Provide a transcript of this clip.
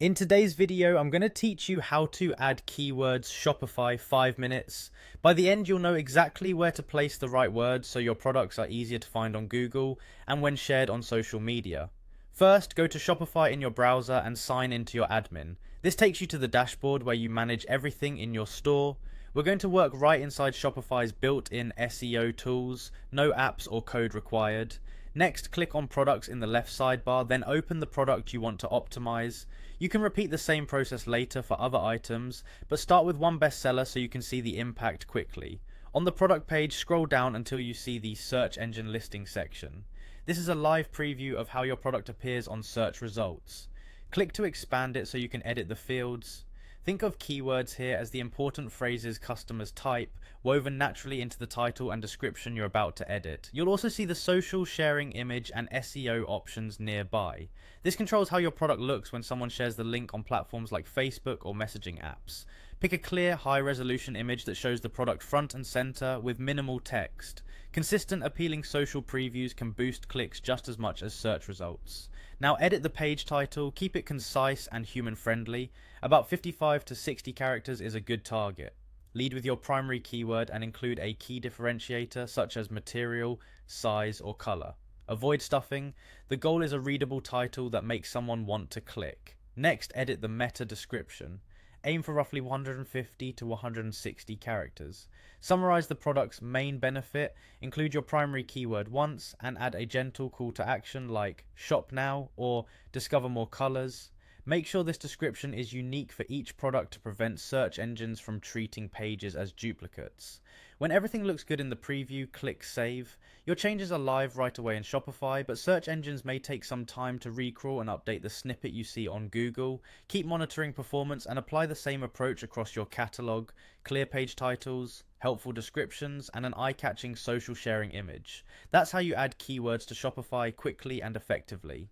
In today's video, I'm going to teach you how to add keywords Shopify 5 minutes. By the end, you'll know exactly where to place the right words so your products are easier to find on Google and when shared on social media. First, go to Shopify in your browser and sign into your admin. This takes you to the dashboard where you manage everything in your store. We're going to work right inside Shopify's built-in SEO tools, no apps or code required. Next, click on products in the left sidebar, then open the product you want to optimize. You can repeat the same process later for other items, but start with one bestseller so you can see the impact quickly. On the product page, scroll down until you see the search engine listing section. This is a live preview of how your product appears on search results. Click to expand it so you can edit the fields. Think of keywords here as the important phrases customers type, woven naturally into the title and description you're about to edit. You'll also see the social, sharing, image, and SEO options nearby. This controls how your product looks when someone shares the link on platforms like Facebook or messaging apps. Pick a clear, high-resolution image that shows the product front and center with minimal text. Consistent, appealing social previews can boost clicks just as much as search results. Now edit the page title, keep it concise and human-friendly. About 55 to 60 characters is a good target. Lead with your primary keyword and include a key differentiator such as material, size, or color. Avoid stuffing. The goal is a readable title that makes someone want to click. Next, edit the meta description. Aim for roughly 150 to 160 characters. Summarize the product's main benefit, include your primary keyword once, and add a gentle call to action like shop now or discover more colors. Make sure this description is unique for each product to prevent search engines from treating pages as duplicates. When everything looks good in the preview, click Save. Your changes are live right away in Shopify, but search engines may take some time to recrawl and update the snippet you see on Google. Keep monitoring performance and apply the same approach across your catalog, clear page titles, helpful descriptions, and an eye-catching social sharing image. That's how you add keywords to Shopify quickly and effectively.